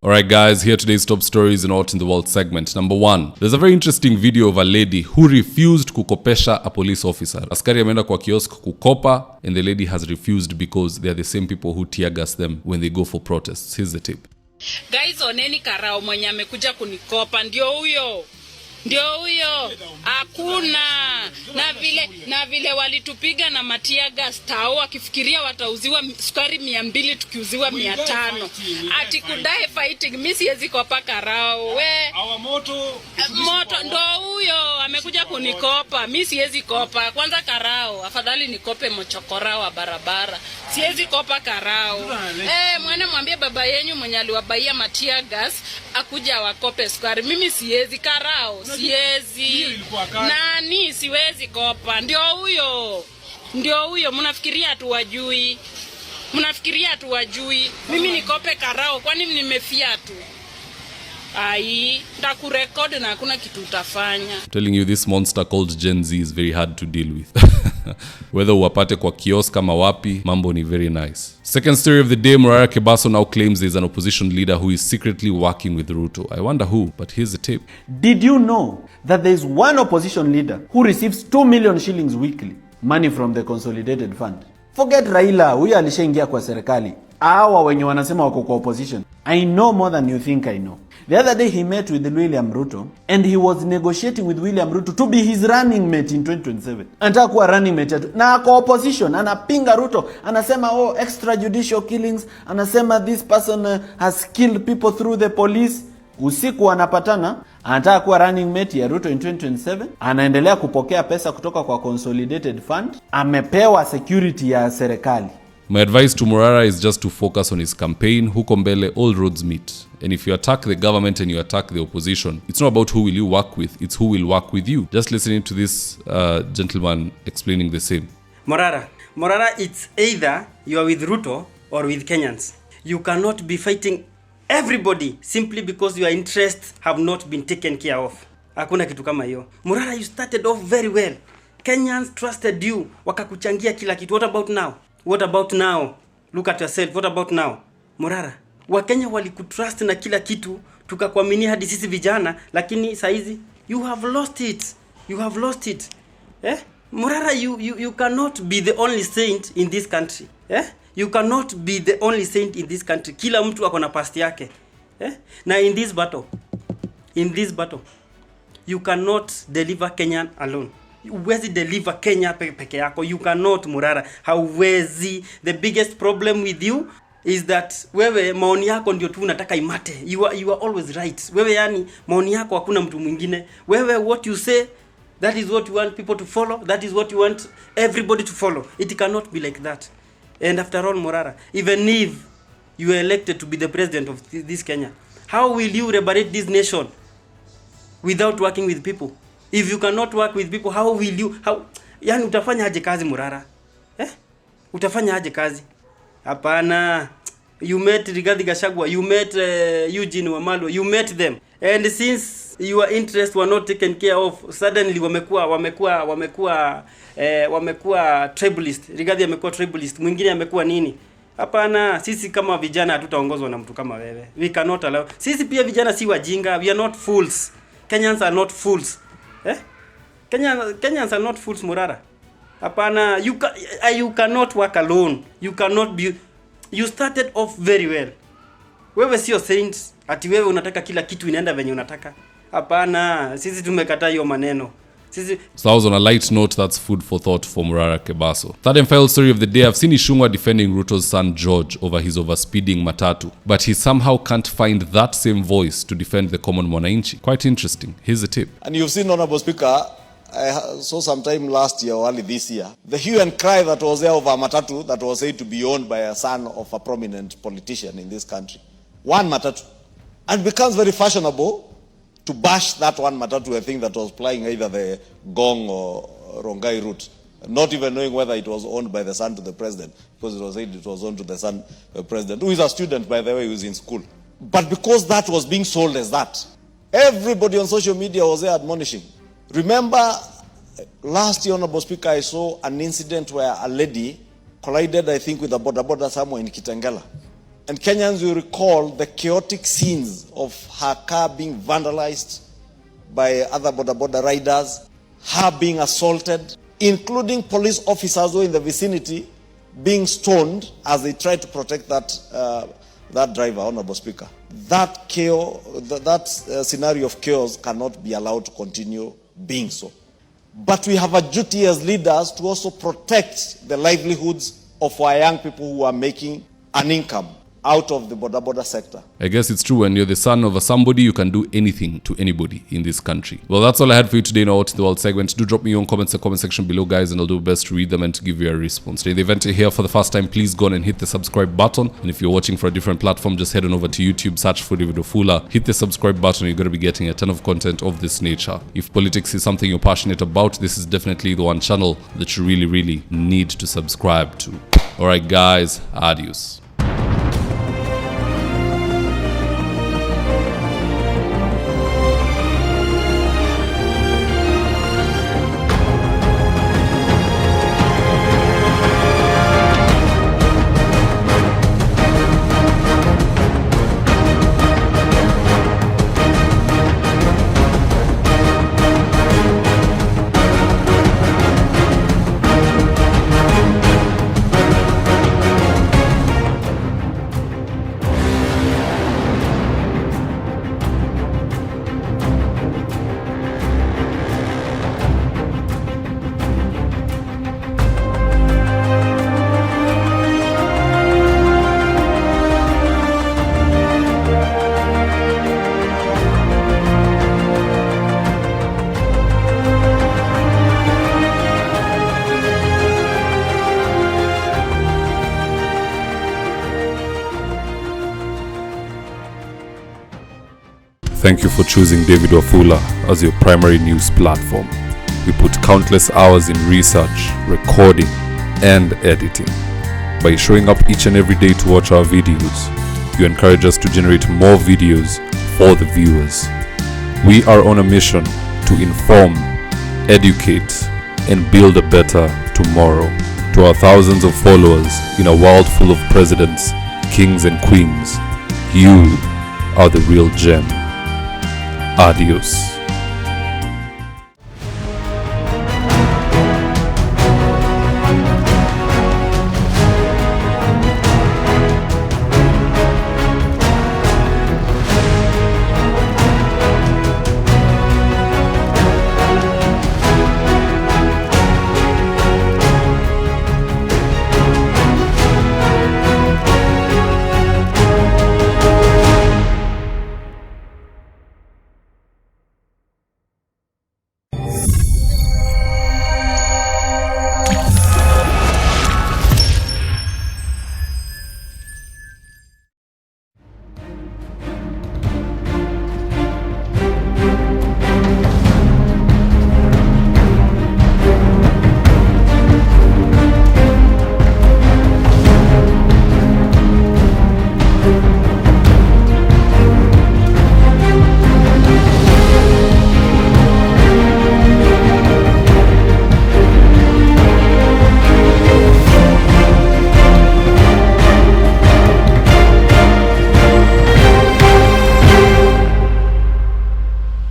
Alright guys, here today's top stories in Out in the World segment. Number 1. There's a very interesting video of a lady who refused kukopesha a police officer. Askari ameenda kwa kiosk kukopa and the lady has refused because they are the same people who tear gas them when they go for protests. Here's the tip. Guys, oneni karao mwenye amekuja kunikopa ndio huyo. Hakuna na vile walitupiga na matia gas tao wakifikiria watauziwa sukari 200 tukiuziwa 500. Ati kudai fighting mimi siwezi kopa karao. Moto ndo huyo amekuja kunikopa. Mimi siwezi kopa. Kwanza karao afadhali nikope mochokora wa barabara. Siwezi kopa karao. Mwana mwambie baba yenyu mwenye aliwabaia matia gas akuja wakope sukari. Mimi siwezi karao. Siwezi. Nani siwezi kopa. Ndio huyo. Mnafikiria tu wajui. Mimi nikope karao kwani nimefia tu. Ndakurekodi na hakuna kitu utafanya. I'm telling you, this monster called Gen Z is very hard to deal with. Whether uwapate kwa kiosk kama wapi, mambo ni very nice. Second story of the day, Morara now claims there's an opposition leader who is secretly working with Ruto. I wonder who, but here's the tape. Did you know that there's one opposition leader who receives 2 million shillings weekly, money from the consolidated fund? Forget Raila, huyo alishaingia kwa serikali. Hawa wenye wanasema wako kwa opposition. I know more than you think I know. The other day he met with William Ruto and he was negotiating with William Ruto to be his running mate in 2027. Anataka kuwa running mate na kwa opposition, anapinga Ruto, anasema extrajudicial killings, anasema this person has killed people through the police. Usiku wanapatana, anataka kuwa running mate ya Ruto in 2027, anaendelea kupokea pesa kutoka kwa consolidated fund, amepewa security ya serikali. My advice to Morara is just to focus on his campaign. Huko mbele, all roads meet. And if you attack the government and you attack the opposition, it's not about who will you work with, it's who will work with you. Just listening to this gentleman explaining the same. Morara, it's either you are with Ruto or with Kenyans. You cannot be fighting everybody simply because your interests have not been taken care of. Hakuna kitu kama hiyo. Morara, you started off very well. Kenyans trusted you, wakakuchangia kila kitu. What about now? Look at yourself. What about now? Morara, Wakenya walikutrust na kila kitu, tukakuamini hadi sisi vijana, lakini saizi you have lost it. Morara, you cannot be the only saint in this country. You cannot be the only saint in this country. Kila mtu ako na past yake. Na in this battle, you cannot deliver Kenya alone. Huwezi deliver Kenya peke yako. You cannot, Morara. Hauwezi. The biggest problem with you is that wewe maoni yako ndio tu unataka imate. You are always right. Wewe yani maoni yako hakuna mtu mwingine. Wewe what you say, that is what you want people to follow. That is what you want everybody to follow. It cannot be like that. And after all, Morara, even if you are elected to be the president of this Kenya, how will you liberate this nation without working with people? If you cannot work with people, yani utafanya aje kazi Morara? Utafanya aje kazi? Hapana. You met Rigathi Gachagua, you met Eugene Wamalwa, you met them. And since your interests were not taken care of, suddenly wamekuwa tribalist. Rigathi amekuwa tribalist, mwingine amekuwa nini? Hapana, sisi kama vijana hatutaongozwa na mtu kama wewe. We cannot allow. Sisi pia vijana si wajinga, we are not fools. Kenyans are not fools. Kenyans are not fools, Morara. Hapana, you cannot work alone. You started off very well. Wewe sio saints, ati wewe unataka kila kitu inaenda venye unataka. Hapana, sisi tumekataa hiyo maneno. So that was on a light note. That's food for thought for Morara Kebaso. Third and final story of the day. I've seen Ishungwa defending Ruto's son George over his overspeeding Matatu, but he somehow can't find that same voice to defend the common mwananchi. Quite interesting. Here's the tip. And you've seen, Honorable Speaker, I saw sometime last year or early this year, the hue and cry that was there over Matatu that was said to be owned by a son of a prominent politician in this country. One Matatu. And it becomes very fashionable to bash that one Matatu, I think, that was plying either the Gong or Rongai route, not even knowing whether it was owned by the son to the president, because it was said it was owned to the son the president, who is a student, by the way, who is in school. But because that was being sold as that, everybody on social media was there admonishing. Remember, last year, Honorable Speaker, I saw an incident where a lady collided, I think, with a border somewhere in Kitengela. And Kenyans will recall the chaotic scenes of her car being vandalized by other boda riders, her being assaulted, including police officers who were in the vicinity being stoned as they tried to protect that driver, Honorable Speaker. That scenario of chaos cannot be allowed to continue being so. But we have a duty as leaders to also protect the livelihoods of our young people who are making an income out of the boda sector. I guess it's true, when you're the son of a somebody, you can do anything to anybody in this country. Well, that's all I had for you today in our Out in the World segment. Do drop me your own comments in the comment section below, guys, and I'll do my best to read them and to give you a response. In the event you're here for the first time, please go on and hit the subscribe button. And if you're watching for a different platform, just head on over to YouTube, search for David Wafula, hit the subscribe button. You're going to be getting a ton of content of this nature. If politics is something you're passionate about, this is definitely the one channel that you really, really need to subscribe to. Alright guys, adios. Thank you for choosing David Wafula as your primary news platform. We put countless hours in research, recording, and editing. By showing up each and every day to watch our videos, you encourage us to generate more videos for the viewers. We are on a mission to inform, educate, and build a better tomorrow. To our thousands of followers in a world full of presidents, kings, and queens, you are the real gem. Adios.